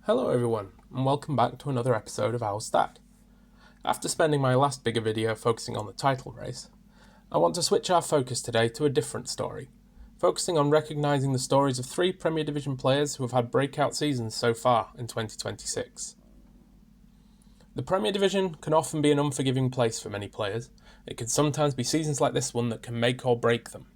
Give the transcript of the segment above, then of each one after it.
Hello everyone, and welcome back to another episode of Owzstat. After spending my last bigger video focusing on the title race, I want to switch our focus today to a different story, focusing on recognising the stories of 3 Premier Division players who have had breakout seasons so far in 2026. The Premier Division can often be an unforgiving place for many players. It can sometimes be seasons like this one that can make or break them.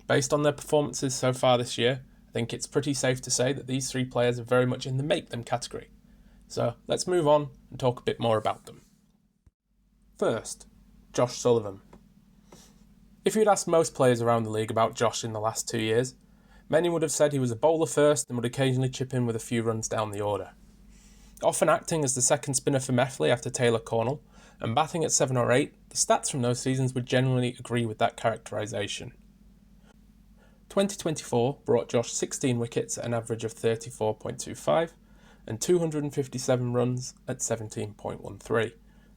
Based on their performances so far this year, I think it's pretty safe to say that these 3 players are very much in the make them category. So let's move on and talk a bit more about them. First, Josh Sullivan. If you'd asked most players around the league about Josh in the last 2 years, many would have said he was a bowler first and would occasionally chip in with a few runs down the order. Often acting as the second spinner for Methley after Taylor Cornell, and batting at 7 or 8, the stats from those seasons would generally agree with that characterisation. 2024 brought Josh 16 wickets at an average of 34.25 and 257 runs at 17.13,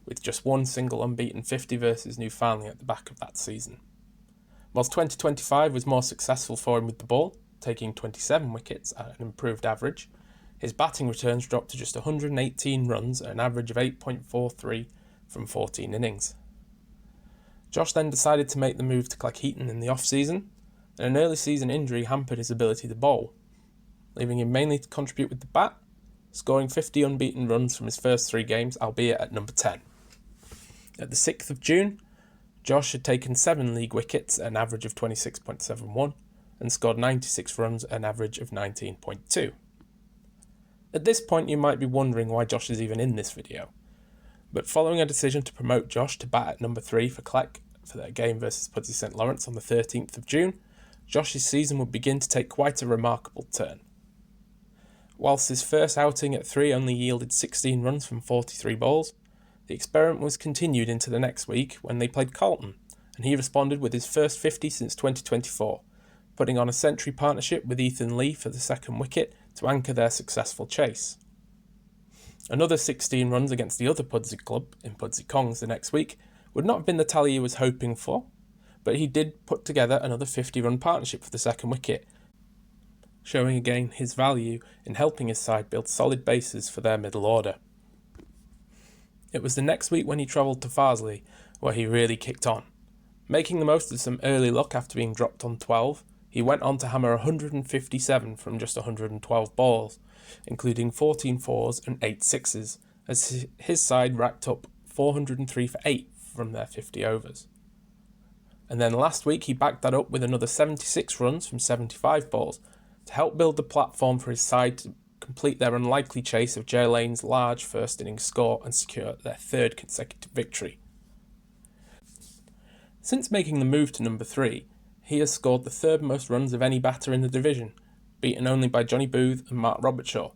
with just one single unbeaten 50 versus Newfoundland at the back of that season. Whilst 2025 was more successful for him with the ball, taking 27 wickets at an improved average, his batting returns dropped to just 118 runs at an average of 8.43 from 14 innings. Josh then decided to make the move to Cleckheaton in the off-season, and an early season injury hampered his ability to bowl, leaving him mainly to contribute with the bat, scoring 50 unbeaten runs from his first 3 games, albeit at number 10. At the 6th of June, Josh had taken 7 league wickets at an average of 26.71 and scored 96 runs at an average of 19.2. At this point you might be wondering why Josh is even in this video, but following a decision to promote Josh to bat at number 3 for Cleck for their game versus Pudsey St Lawrence on the 13th of June, Josh's season would begin to take quite a remarkable turn. Whilst his first outing at 3 only yielded 16 runs from 43 balls, the experiment was continued into the next week when they played Carlton, and he responded with his first 50 since 2024, putting on a century partnership with Ethan Lee for the second wicket to anchor their successful chase. Another 16 runs against the other Pudsey club in Pudsey Kongs the next week would not have been the tally he was hoping for, but he did put together another 50-run partnership for the second wicket, showing again his value in helping his side build solid bases for their middle order. It was the next week when he travelled to Farsley where he really kicked on. Making the most of some early luck after being dropped on 12, he went on to hammer 157 from just 112 balls, including 14 fours and 8 sixes, as his side racked up 403 for 8 from their 50 overs. And then last week he backed that up with another 76 runs from 75 balls to help build the platform for his side to complete their unlikely chase of Jay Lane's large first innings score and secure their 3rd consecutive victory. Since making the move to number 3, he has scored the 3rd most runs of any batter in the division, beaten only by Johnny Booth and Mark Robertshaw.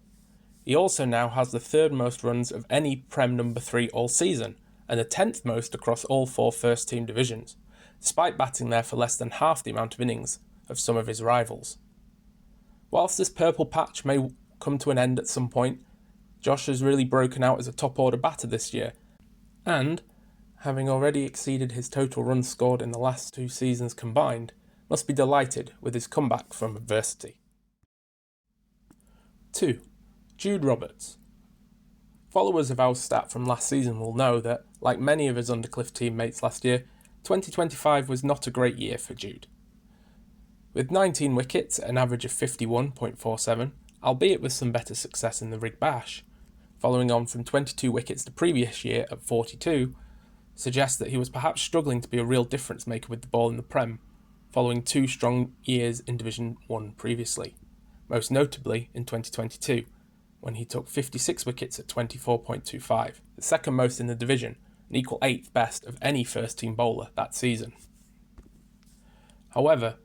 He also now has the 3rd most runs of any Prem number 3 all season, and the 10th most across all 4 first team divisions, despite batting there for less than half the amount of innings of some of his rivals. Whilst this purple patch may come to an end at some point, Josh has really broken out as a top order batter this year, and, having already exceeded his total runs scored in the last 2 seasons combined, must be delighted with his comeback from adversity. 2. Jude Roberts. Followers of Owzstat from last season will know that, like many of his Undercliff teammates last year, 2025 was not a great year for Jude. With 19 wickets at an average of 51.47, albeit with some better success in the Rig Bash, following on from 22 wickets the previous year at 42, suggests that he was perhaps struggling to be a real difference maker with the ball in the Prem, following 2 strong years in Division 1 previously, most notably in 2022, when he took 56 wickets at 24.25, the second most in the division, and equal 8th best of any first-team bowler that season. However,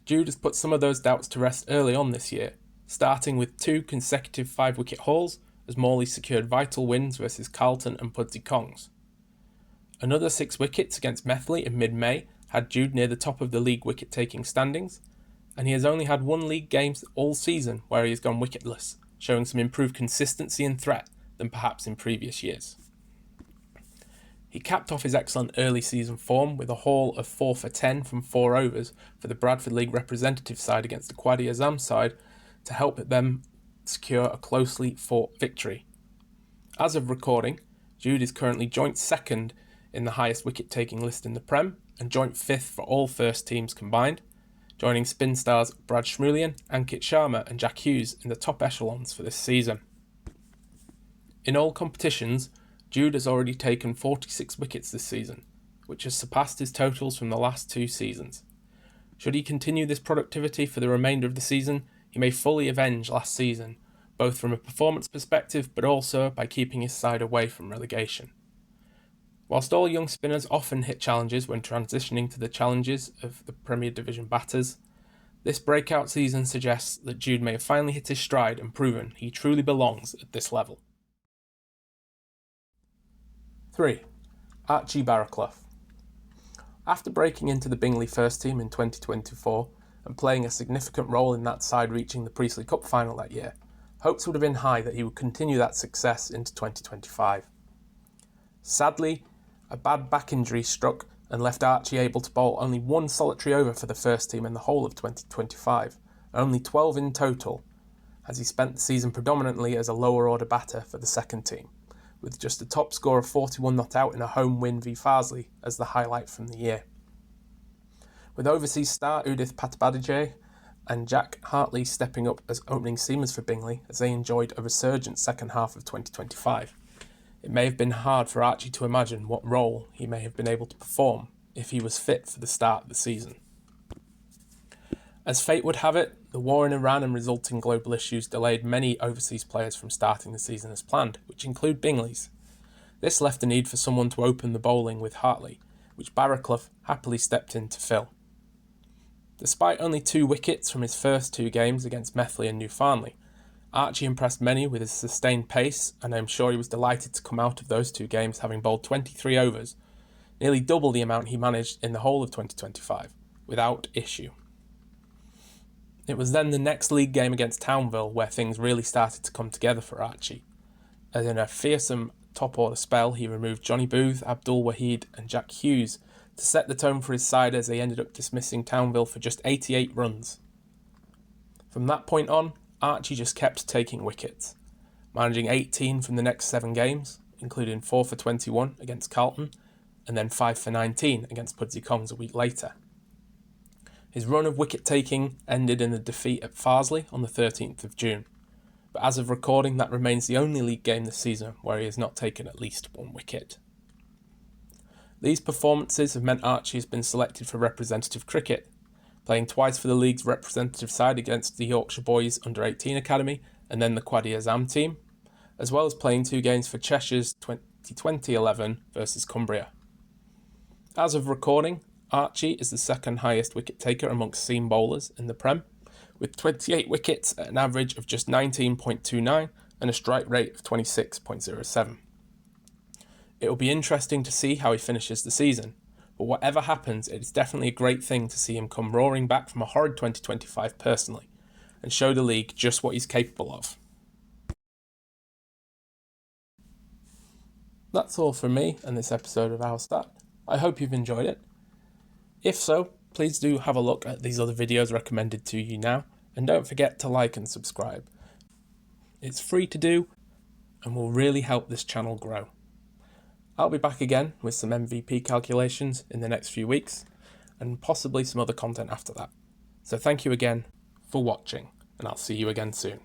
Jude has put some of those doubts to rest early on this year, starting with 2 consecutive 5-wicket hauls as Morley secured vital wins versus Carlton and Pudsey Kongs. Another 6 wickets against Methley in mid-May had Jude near the top of the league wicket-taking standings, and he has only had 1 league game all season where he has gone wicketless, showing some improved consistency and threat than perhaps in previous years. He capped off his excellent early season form with a haul of 4 for 10 from 4 overs for the Bradford League representative side against the Quadi Azam side to help them secure a closely fought victory. As of recording, Jude is currently joint second in the highest wicket-taking list in the Prem and joint fifth for all first teams combined, joining spin stars Brad Shmulian, Ankit Sharma and Jack Hughes in the top echelons for this season. In all competitions, Jude has already taken 46 wickets this season, which has surpassed his totals from the last 2 seasons. Should he continue this productivity for the remainder of the season, he may fully avenge last season, both from a performance perspective but also by keeping his side away from relegation. Whilst all young spinners often hit challenges when transitioning to the challenges of the Premier Division batters, this breakout season suggests that Jude may have finally hit his stride and proven he truly belongs at this level. 3. Archie Barraclough. After breaking into the Bingley first team in 2024 and playing a significant role in that side reaching the Priestley Cup final that year, hopes would have been high that he would continue that success into 2025. Sadly, a bad back injury struck and left Archie able to bowl only 1 solitary over for the first team in the whole of 2025, and only 12 in total, as he spent the season predominantly as a lower order batter for the second team, with just a top score of 41 not out in a home win v Farsley as the highlight from the year. With overseas star Udith Patbadijay and Jack Hartley stepping up as opening seamers for Bingley as they enjoyed a resurgent second half of 2025. It may have been hard for Archie to imagine what role he may have been able to perform if he was fit for the start of the season. As fate would have it, the war in Iran and resulting global issues delayed many overseas players from starting the season as planned, which include Bingley's. This left the need for someone to open the bowling with Hartley, which Barraclough happily stepped in to fill. Despite only 2 wickets from his first 2 games against Methley and New Farnley, Archie impressed many with his sustained pace, and I am sure he was delighted to come out of those 2 games having bowled 23 overs, nearly double the amount he managed in the whole of 2025, without issue. It was then the next league game against Townville where things really started to come together for Archie, as in a fearsome top-order spell he removed Johnny Booth, Abdul Wahid and Jack Hughes to set the tone for his side as they ended up dismissing Townville for just 88 runs. From that point on, Archie just kept taking wickets, managing 18 from the next 7 games, including 4 for 21 against Carlton, and then 5 for 19 against Pudsey Kongs a week later. His run of wicket-taking ended in a defeat at Farsley on the 13th of June, but as of recording that remains the only league game this season where he has not taken at least 1 wicket. These performances have meant Archie has been selected for representative cricket, playing twice for the league's representative side against the Yorkshire Boys Under-18 Academy and then the Quadi Azam team, as well as playing 2 games for Cheshire's 2020 11 versus Cumbria. As of recording, Archie is the second highest wicket taker amongst seam bowlers in the Prem, with 28 wickets at an average of just 19.29 and a strike rate of 26.07. It will be interesting to see how he finishes the season, but whatever happens, it is definitely a great thing to see him come roaring back from a horrid 2025 personally, and show the league just what he's capable of. That's all from me and this episode of Owzstat. I hope you've enjoyed it. If so, please do have a look at these other videos recommended to you now, and don't forget to like and subscribe. It's free to do, and will really help this channel grow. I'll be back again with some MVP calculations in the next few weeks, and possibly some other content after that. So thank you again for watching, and I'll see you again soon.